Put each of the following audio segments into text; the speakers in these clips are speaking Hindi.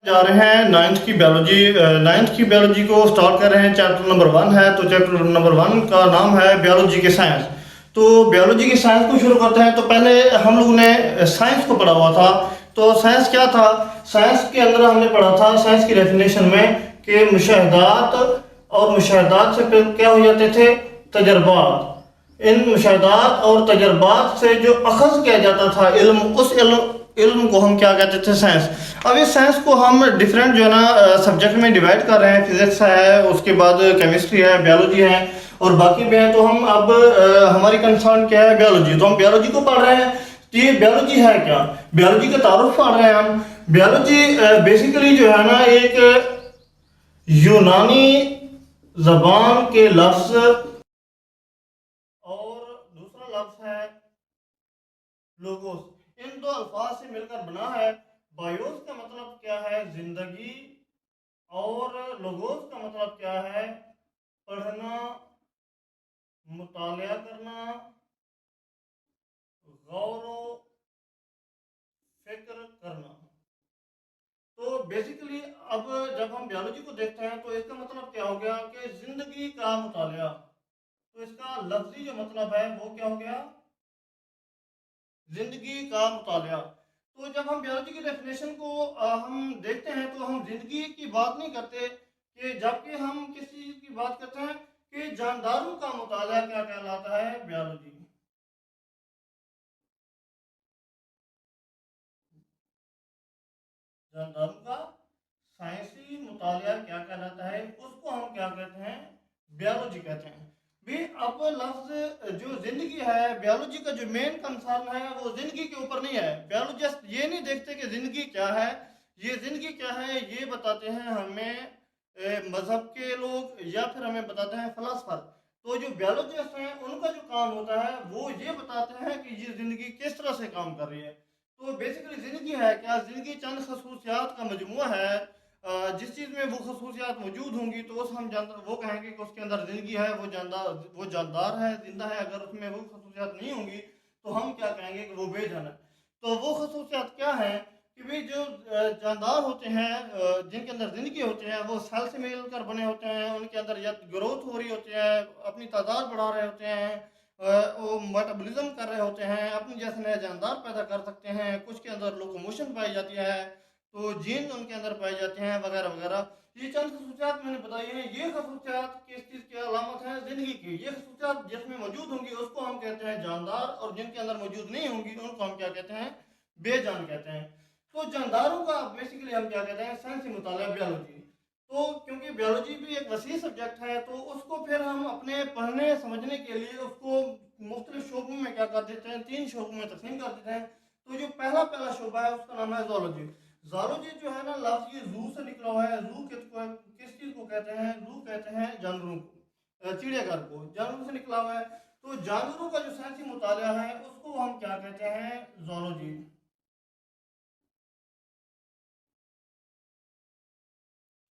जा रहे हैं नाइन्थ की बायोलॉजी को स्टार्ट कर रहे हैं। चैप्टर नंबर 1 है, तो चैप्टर नंबर 1 का नाम है बायोलॉजी के साइंस। तो बायोलॉजी की साइंस को शुरू करते हैं। तो पहले हम लोगों ने साइंस को पढ़ा हुआ था। तो साइंस क्या था? साइंस के अंदर हमने पढ़ा था साइंस की डेफिनेशन में कि मुशाहदात, और मुशाहदात से फिर क्या हो जाते थे? तजर्बात। इन मुशाहदात और तजर्बात से जो अखज़ किया जाता था इल्म, उस इल्म को हम क्या कहते थे? साइंस। अब इस साइंस को हम डिफरेंट जो है ना सब्जेक्ट में डिवाइड कर रहे हैं। फिजिक्स है, उसके बाद केमिस्ट्री है, बायोलॉजी है और बाकी भी हैं। तो हम अब हमारी कंसर्न क्या है? बायोलॉजी। तो हम बायोलॉजी को पढ़ रहे हैं। तो ये बायोलॉजी है क्या? बायोलॉजी का तारुफ पढ़ रहे हैं हम। बायोलॉजी बेसिकली जो है ना एक यूनानी जबान के लफ्ज और दूसरा लफ्ज है लोगोस। इन दो अल्फाज से मिलकर बना है। बायोस का मतलब क्या है? जिंदगी। और लोगोस का मतलब क्या है? पढ़ना, मुतालिया करना, गौर फिक्र करना। तो बेसिकली अब जब हम बायोलॉजी को देखते हैं तो इसका मतलब क्या हो गया कि जिंदगी का मुतालिया। तो इसका लफ्जी जो मतलब है वो क्या हो गया? जिंदगी का मुतालिया। तो जब हम बायोलॉजी की डेफिनेशन को हम देखते हैं तो हम जिंदगी की बात नहीं करते, कि जबकि हम किस चीज की बात करते हैं कि जानदारों का मुतालिया क्या कहलाता है? बायोलॉजी। जानदारों का साइंसी मुतालिया क्या कहलाता है? उसको हम क्या कहते हैं? बायोलॉजी कहते हैं। भी अब लफ्ज जो जिंदगी है, बायोलॉजी का जो मेन कंसर्न है वो जिंदगी के ऊपर नहीं है। बायोलॉजिस्ट ये नहीं देखते कि जिंदगी क्या है। ये जिंदगी क्या है ये बताते हैं हमें मजहब के लोग, या फिर हमें बताते हैं फलसफर। तो जो बायोलॉजिस्ट हैं उनका जो काम होता है वो ये बताते हैं कि ये जिंदगी किस तरह से काम कर रही है। तो बेसिकली ज़िंदगी है क्या? ज़िंदगी चंद खसूसियात का मजमूआ है। जिस चीज़ में वो खसूसियात मौजूद होंगी तो उस हम जान वो कहेंगे कि उसके अंदर ज़िंदगी है, वो जानदार है, जिंदा है। अगर उसमें वो खसूसियात नहीं होंगी तो हम क्या कहेंगे कि वो बेजान है। तो वो खसूसियात क्या है कि भाई जो जानदार होते हैं, जिनके अंदर ज़िंदगी होते हैं, वो सेल से मिलकर बने होते हैं। उनके अंदर या ग्रोथ हो रही होती है, अपनी तादाद बढ़ा रहे होते हैं, वो मेटाबॉलिज्म कर रहे होते हैं, अपने जैसे नए जानदार पैदा कर सकते हैं। कुछ के अंदर लोकोमोशन पाई जाती है, तो जीन उनके अंदर पाए जाते हैं, वगैरह वगैरह। ये चंद खसूसियात मैंने बताई हैं। ये खसूसियात किस चीज़ की अलामत है? ज़िंदगी की। ये खसूसियात जिसमें मौजूद होंगी उसको हम कहते हैं जानदार, और जिनके अंदर मौजूद नहीं होंगी उनको हम क्या कहते हैं? बेजान कहते हैं। तो जानदारों का बेसिकली हम क्या कहते हैं? साइंसी मुताला बायोलॉजी। तो क्योंकि बायोलॉजी भी एक वसी सब्जेक्ट है तो उसको फिर हम अपने पढ़ने समझने के लिए उसको मुख्तलिफ शोबों में क्या कर देते हैं? 3 शोबों में तकसीम कर देते हैं। तो जो पहला पहला शोबा है उसका नाम है जोलॉजी। जोलॉजी जो है ना लफ्ज ये जू से निकला हुआ है। जू किस चीज़ को कहते हैं? जू कहते हैं जानवरों को, चिड़ियाघर को। जानवरों से निकला हुआ है। तो जानवरों का जो साइंसी मुताला है उसको हम क्या कहते हैं? जोलॉजी।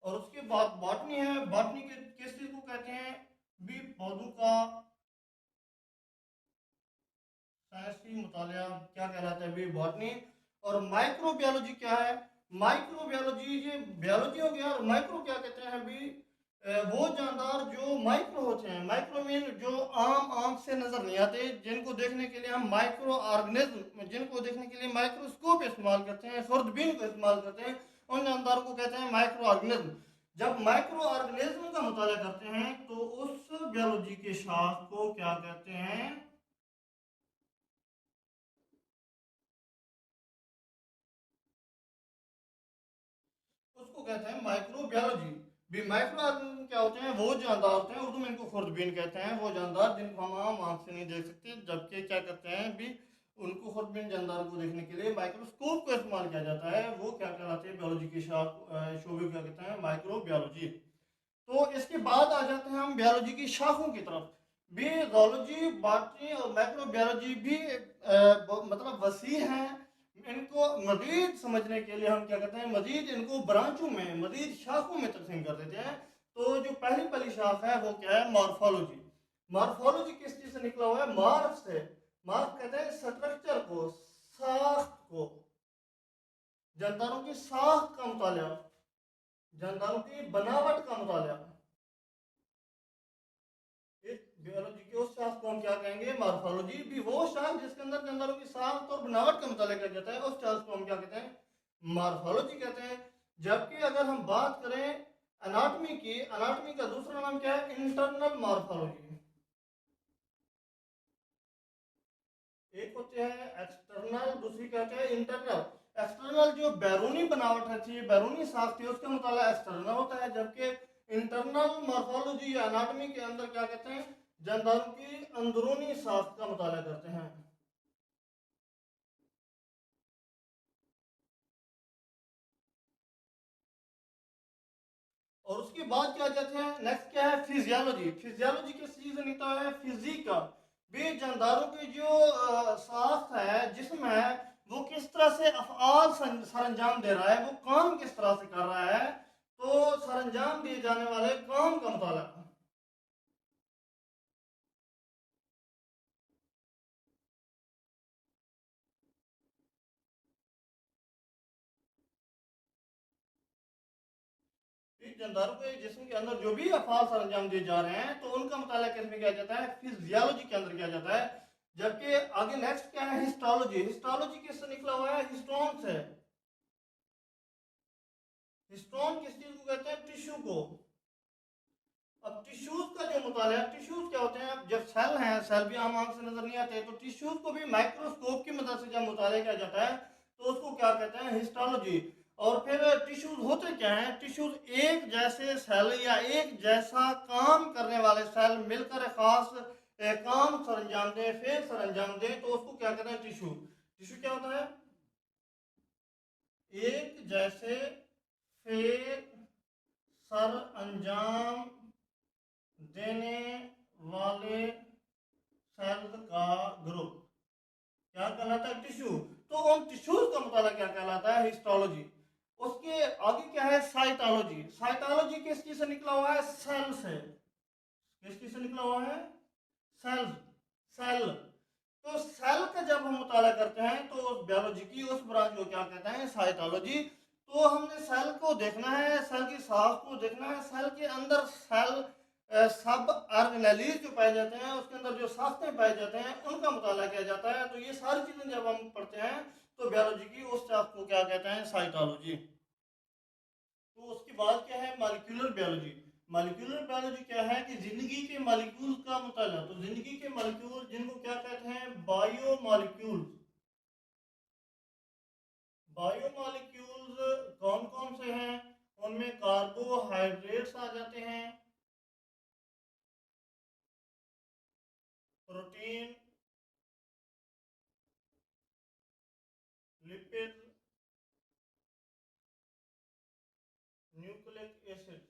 और उसके बाद बॉटनी है। बॉटनी के किस चीज को कहते हैं? भी पौधों का साइंसी मुतालिया क्या कहलाता है? भी बॉटनी। और माइक्रोबायोलॉजी क्या है? माइक्रोबायोलॉजी ये बायोलॉजी हो गया। और माइक्रो क्या कहते हैं? भी वो जानदार जो माइक्रो होते हैं। माइक्रो मीन जो आम आंख से नजर नहीं आते, जिनको देखने के लिए हम माइक्रो ऑर्गेनिज्म, जिनको देखने के लिए माइक्रोस्कोप इस्तेमाल करते हैं, खुर्दबीन को इस्तेमाल करते हैं, उन जानदारों को कहते हैं माइक्रो ऑर्गेनिज्म। जब माइक्रो ऑर्गेनिज्म का मुताला करते हैं तो उस बायोलॉजी के शाख को क्या कहते हैं? उसको कहते हैं माइक्रोबायोलॉजी। भी माइक्रो ऑर्गेनिज्म क्या होते हैं? वो जानदार होते हैं, उर्दू में इनको खुर्दबीन कहते हैं। वो जानदार जिनको हम आम आंख से नहीं देख सकते, जबकि क्या करते हैं भी उनको खुर्दबीन जानदार को देखने के लिए माइक्रोस्कोप का इस्तेमाल किया जाता है। वो क्या कहलाते हैं? बायोलॉजी के शोबे क्या कहते हैं? माइक्रोबायोलॉजी। तो इसके बाद आ जाते हैं हम बायोलॉजी की शाखों की तरफ। भी जोलॉजी, बॉटनी और माइक्रोबायोलॉजी भी मतलब वसी हैं। इनको मजीद समझने के लिए हम क्या करते हैं? मजीद इनको ब्रांचों में, मजीद शाखों में तकसीम कर देते हैं। तो जो पहली पहली शाख है वो क्या है? मॉर्फोलॉजी। मॉर्फोलॉजी किस चीज से निकला हुआ है? मार्फ से। मार्फ कहते हैं स्ट्रक्चर को, साख्त को। जानदारों की साख का मुताला, जानदारों की बनावट का मुताला। बायोलॉजी के उस शास्त्र को हम क्या कहेंगे? मॉर्फोलॉजी। भी वो शास्त्र जिसके अंदर जानवरों की साख और बनावट का मुताला किया जाता है, उस शास्त्र को हम क्या कहते हैं? मॉर्फोलॉजी कहते हैं। जबकि अगर हम बात करें एनाटॉमी की, एनाटॉमी का दूसरा नाम क्या है? Internal morphology. एक होते हैं एक्सटर्नल, दूसरी क्या होती है? इंटरनल। एक्सटर्नल जो बैरूनी बनावट रहती है, बैरूनी साख थी, उसका मुताला एक्सटर्नल होता है। जबकि इंटरनल मॉर्फोलॉजी या एनाटॉमी के अंदर क्या कहते हैं? जानदारों की अंदरूनी साख का मुताला करते हैं। और उसके बाद क्या कहते हैं? नेक्स्ट क्या है? फिजियोलॉजी। फिजियोलॉजी किस चीज से निकला है? फिजिक का। भी जानदारों की जो साख है, जिस्म है, वो किस तरह से अफआल सरंजाम दे रहा है, वो काम किस तरह से कर रहा है, तो सरंजाम दिए जाने वाले काम का मुताला। जानदारों के जिस्म के अंदर जो भी अफआल सरंजाम दिए जा रहे हैं, तो उनका मुताला किस में किया जाता है? फिजियोलॉजी के अंदर किया जाता है। जबकि आगे नेक्स्ट क्या है? हिस्टोलॉजी। हिस्टोलॉजी किससे निकला हुआ है? हिस्टोन से। हिस्टोन किस चीज को कहते हैं? टिश्यू को। अब टिश्यूज का जो मुताला है, टिश्यूज क्या होते हैं? अब जब सेल हैं, सेल भी आम आंख से नजर नहीं आते, तो टिश्यूज को भी माइक्रोस्कोप की मदद से जब मुताला किया जाता है, तो उसको क्या कहते हैं? हिस्टोलॉजी। और फिर टिश्यूज होते क्या हैं? टिश्यूज एक जैसे सेल या एक जैसा काम करने वाले सेल मिलकर एक खास काम सरंजाम दें, फेर सरंजाम दें, तो उसको क्या कहते हैं? टिश्यू। टिश्यू क्या होता है? एक जैसे फेर सर अंजाम देने वाले सेल्स का ग्रुप क्या कहलाता है? टिश्यू। तो उन टिश्यूज का मुताला क्या कहलाता है? हिस्टोलॉजी। उसके आगे क्या है? साइटोलॉजी। साइटोलॉजी किस चीज से निकला हुआ है? सेल से। किस चीज से निकला हुआ है? सेल्स। सेल। तो सेल का जब हम मुताला करते हैं, तो उस बायोलॉजी की उस ब्रांच को क्या कहते हैं? साइटोलॉजी। तो हमने सेल को देखना है, सेल की साख को देखना है, सेल के अंदर सेल सब ऑर्गेनेलीज जो पाए जाते हैं, उसके अंदर जो साख्तें पाए जाते हैं, उनका मुताला किया जाता है। तो ये सारी चीजें जब हम पढ़ते हैं, तो बायोलॉजी की उस शाख को क्या कहते हैं? साइटोलॉजी। तो उसके बाद क्या है? Molecular biology. मॉलिक्यूलर बायोलॉजी क्या है? कि जिंदगी के मॉलिक्यूल का मुताला। तो जिंदगी के मॉलिक्यूल जिनको क्या कहते हैं? Bio molecules. बायो मॉलिक्यूल्स कौन कौन से हैं? उनमें कार्बोहाइड्रेट्स आ जाते हैं, प्रोटीन, लिपिड, न्यूक्लिक एसिड।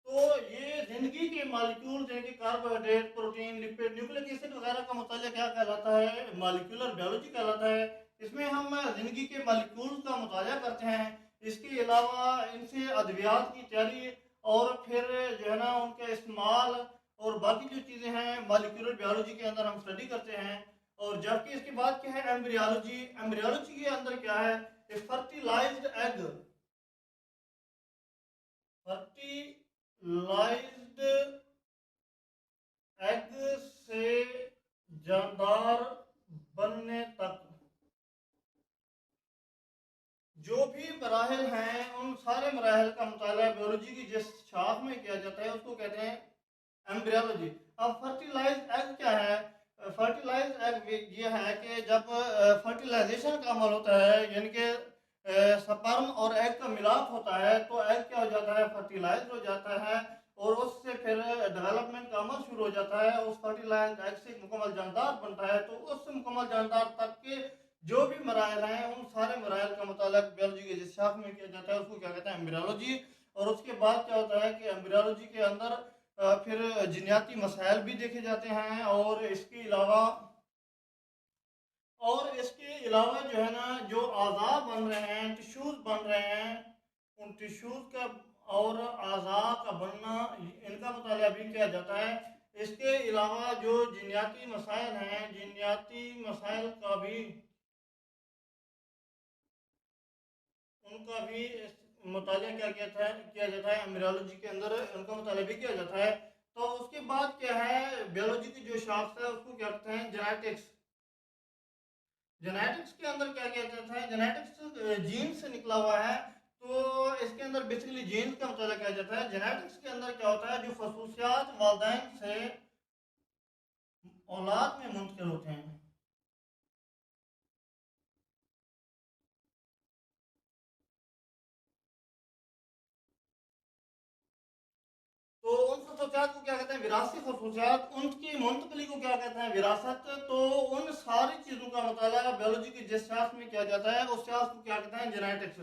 तो ये जिंदगी के मॉलिक्यूल जैसे carbohydrate, protein, lipid, nucleic acid वगैरह का मुताला क्या कहलाता है? मॉलिक्यूलर बायोलॉजी कहलाता है। इसमें हम जिंदगी के मॉलिक्यूल का मुताला करते हैं। इसके अलावा इनसे अद्वियात की तैयारी और फिर जो है ना उनका इस्तेमाल और बाकी जो चीज़ें हैं मॉलिक्यूलर बायोलॉजी के अंदर हम स्टडी करते हैं। और जबकि इसके बाद क्या है? एम्ब्रियोलॉजी। एम्ब्रियोलॉजी के अंदर क्या है? Fertilised egg. फर्टिलाइज्ड एग से जानदार बनने तक जो भी मराहल हैं, उन सारे मराहल का मुताला बायोलॉजी की जिस शाख में किया जाता है, उसको कहते हैं एम्ब्रियोलॉजी। अब फर्टिलाइज्ड एग क्या है? फर्टिलाइज्ड एग ये है कि जब फर्टिलाइजेशन का अमल होता है, यानी कि स्पर्म और एग का मिलाप होता है, तो एग क्या हो जाता है? फर्टिलाइज हो जाता है। और उससे फिर डेवलपमेंट का अमल शुरू हो जाता है। उस फर्टिलाइज एग से मुकम्मल जानदार बनता है। तो उस मुकम्मल जानदार तक के जो भी मराहल हैं, उन सारे मराहल का मुताल्लुक बायोलॉजी के जिस शाख में किया जाता है, उसको क्या कहते हैं? एम्ब्रियोलॉजी। और उसके बाद क्या होता है कि एम्ब्रियोलॉजी के अंदर फिर जीनियाती मसाइल भी देखे जाते हैं। और इसके अलावा जो है ना, जो आज़ा बन रहे हैं, टिश्यूज़ बन रहे हैं, उन टिश्यूज़ का और आज़ा का बनना, इनका मुताला भी किया जाता है। इसके अलावा जो जीनियाती मसाइल हैं, जीनियाती मसाइल का भी उनका भी मुताला किया जाता है एम्ब्रियोलॉजी के अंदर, उनका मुताला भी किया जाता है। तो उसके बाद क्या है, बायोलॉजी की जो शाख है उसको क्या कहते हैं, जेनेटिक्स। जेनेटिक्स के अंदर क्या किया जाता है, जेनेटिक्स जीन से निकला हुआ है। तो इसके अंदर बेसिकली जीन का मुताला किया जाता है। जेनेटिक्स के अंदर क्या होता है, जो खसूसियात वालिदैन से औलाद में मुंतकिल होते हैं। तो उन खसूसियात को क्या कहते हैं, विरासती खसूसियात। उनकी मुंतकली को क्या कहते हैं, विरासत। तो उन सारी चीज़ों का मुताला बायोलॉजी की जिस शास्त्र में किया जाता है उस शास्त्र को क्या कहते हैं, जेनेटिक्स।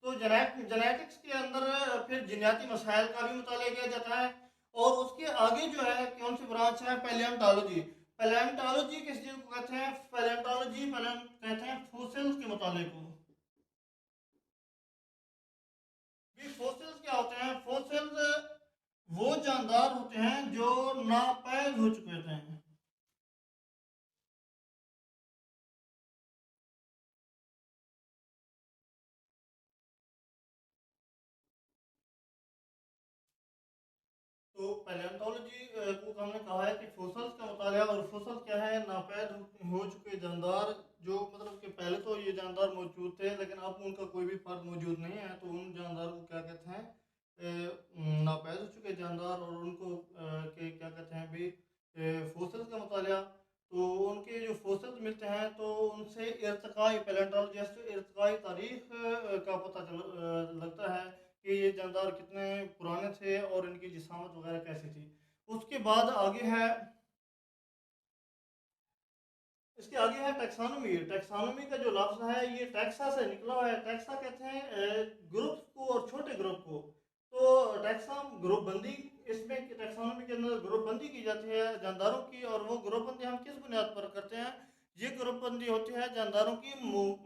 तो जेनेटिक्स के अंदर फिर जीनियाती मसाइल का भी मुताला किया जाता है। और उसके आगे जो है कौन सी ब्रांच है, पैलियोंटोलॉजी। पैलियोंटोलॉजी किस चीज़ को कहते हैं, पैलियोंटोलॉजी कहते हैं फॉसिल्स के मुताले को। भी फॉसिल्स क्या होते हैं, फॉसिल्स वो जानदार होते हैं जो नापैद हो चुके होते हैं। तो पैलेंटोलॉजी को हमने कहा है कि फॉसल्स का मुताला, और फॉसल क्या है, नापैद हो चुके जानदार, जो मतलब कि पहले तो ये जानदार मौजूद थे लेकिन अब उनका कोई भी फर्द मौजूद नहीं है, तो उन जानदार को क्या कहते हैं, नापैद हो चुके जानदार। और उनको के क्या कहते हैं भी, फॉसल्स का मुताला। तो उनके जो फॉसल्स मिलते हैं तो उनसे इर्तिकाई, पैलेंटोलॉजिस्ट इर्तिकाई तारीख का पता लगता है कि ये जानदार कितने पुराने थे और इनकी जिसामत वगैरह कैसी थी। उसके बाद आगे है, इसके आगे है टैक्सानोमी। टैक्सानोमी का जो लफ्ज़ है ये टैक्सा से निकला हुआ है। टैक्सा कहते हैं ग्रुप्स को और छोटे ग्रुप को। तो टैक्सा ग्रुप बंदी, इसमें टैक्सानोमी के अंदर ग्रुप बंदी की जाती है जानदारों की। और वो ग्रुप बंदी हम किस बुनियाद पर करते हैं, ये ग्रुप बंदी होती है जानदारों की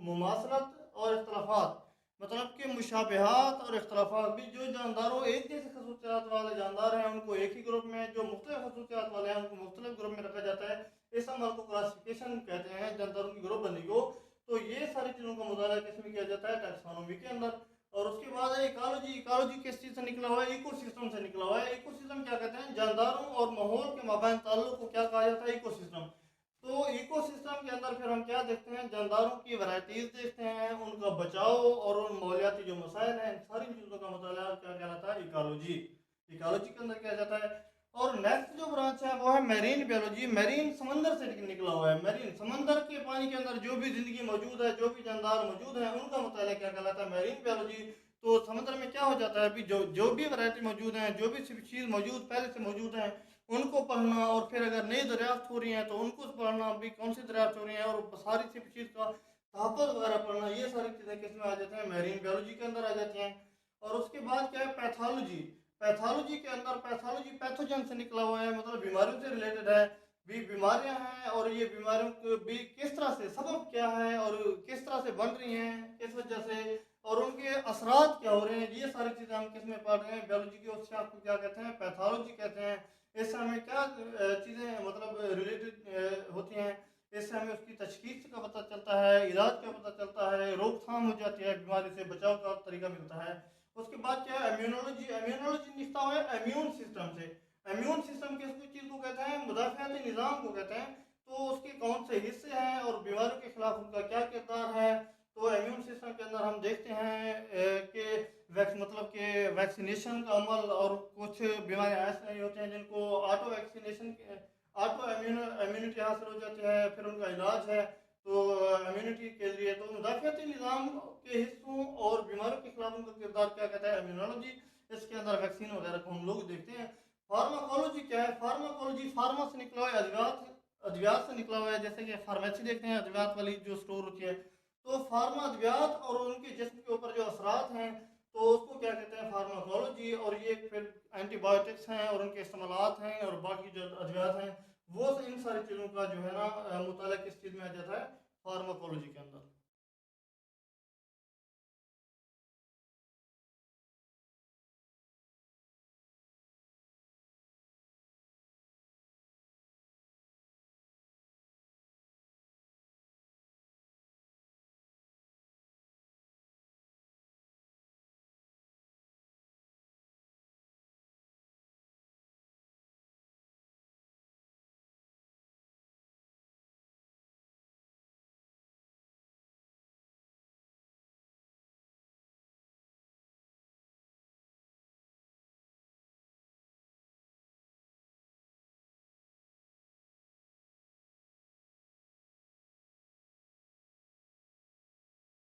मुमासलत और इख्तलाफात, मतलब कि मुशाबहात और इख्तलाफात भी। जो जानदारों एक जैसे खसूसियात वाले जानदार हैं उनको एक ही ग्रुप में, जो मुख्तलिफ खसूसियात वाले हैं उनको मुख्तलिफ ग्रुप में रखा जाता है। इस अमल को क्लासिफिकेशन कहते हैं, जानदारों की ग्रुप बंदी को। तो ये सारी चीज़ों का मुताला किस में किया जाता है, टैक्सोनॉमी के अंदर। और उसके बाद है इकोलॉजी। इकोलॉजी किस चीज़ से निकला हुआ है, इकोसिस्टम से निकला हुआ है। इकोसिस्टम क्या कहते हैं, जानदारों और माहौल के माबैन ताल्लुक को क्या कहा जाता है, इकोसिस्टम। तो इकोसिस्टम के अंदर फिर हम क्या देखते हैं, जानदारों की वैरायटीज देखते हैं, उनका बचाव और उन माहौलियाती जो मसाइल हैं, इन सारी चीज़ों का मुताला क्या कहलाता है, इकोलॉजी। इकोलॉजी के अंदर क्या जाता है। और नेक्स्ट जो ब्रांच है वो है मैरीन बायोलॉजी। मैरीन समंदर से निकला हुआ है। मैरीन समंदर के पानी के अंदर जो भी जिंदगी मौजूद है, जो भी जानदार मौजूद है, उनका मुताला क्या कहलाता है, मैरीन बायोलॉजी। तो समुद्र में क्या हो जाता है अभी, जो जो भी वैरायटी मौजूद है, जो भी चीज़ मौजूद पहले से मौजूद है, उनको पढ़ना। और फिर अगर नई दरियाफ्त हो रही है तो उनको पढ़ना, अभी कौन सी दरियाफ्त हो रही है, और सारी चीज़ का तहफ़्फ़ुज़ वगैरह पढ़ना। ये सारी चीज़ें किस में आ जाती हैं, मैरीन बायोलॉजी के अंदर आ जाती हैं। और उसके बाद क्या है, पैथोलॉजी। पैथोलॉजी के अंदर, पैथोलॉजी पैथोजन से निकला हुआ है, मतलब बीमारियों से रिलेटेड है। भी बीमारियां हैं और ये बीमारियों को भी किस तरह से, सबब क्या है और किस तरह से बन रही हैं, किस वजह से, और उनके असरात क्या हो रहे हैं, ये सारी चीज़ें हम किस में पढ़ रहे हैं, बायोलॉजी की। उससे आपको क्या कहते हैं, पैथोलॉजी कहते हैं। इससे हमें क्या चीज़ें मतलब रिलेटेड होती हैं, इससे हमें उसकी तशखीस का पता चलता है, इलाज का पता चलता है, रोकथाम हो जाती है, बीमारी से बचाव का तरीका मिलता है। उसके बाद क्या है, इम्यूनोलॉजी। इम्यूनोलॉजी निकलता हुआ है इम्यून सिस्टम से। इम्यून सिस्टम किस चीज़ को कहते हैं, मुदाफ़ाती निज़ाम को कहते हैं। तो उसके कौन से हिस्से हैं और बीमारियों के खिलाफ उनका क्या किरदार है। तो इम्यून सिस्टम के अंदर हम देखते हैं कि मतलब कि वैक्सीनेशन का अमल, और कुछ बीमारियां ऐसे नहीं होती हैं जिनको ऑटो वैक्सीनेशन, ऑटो इम्यूनिटी हासिल हो जाती है, फिर उनका इलाज है। तो इम्यूनिटी के लिए तो मुदाफ़ाती निज़ाम के हिस्सों और बीमारियों के खिलाफ उनका किरदार क्या कहता है, इम्यूनोलॉजी। इसके अंदर वैक्सीन वगैरह को हम लोग देखते हैं। फार्माकोलॉजी क्या है, फार्माकोलॉजी फार्मा से निकला हुआ है, अद्वियात, अद्वियात से निकला हुआ है। जैसे कि फार्मेसी देखते हैं, अद्वियात वाली जो स्टोर होती है, तो फार्मा अद्वियात और उनके जिस्म के ऊपर जो असरात हैं, तो उसको क्या कहते हैं, फार्माकोलॉजी। और ये फिर एंटीबायोटिक्स हैं और उनके इस्तेमालात हैं और बाकी जो अद्वियात हैं, वो इन सारी चीज़ों का जो है ना मुताला किस चीज़ में आ जाता है, फार्माकोलॉजी के अंदर।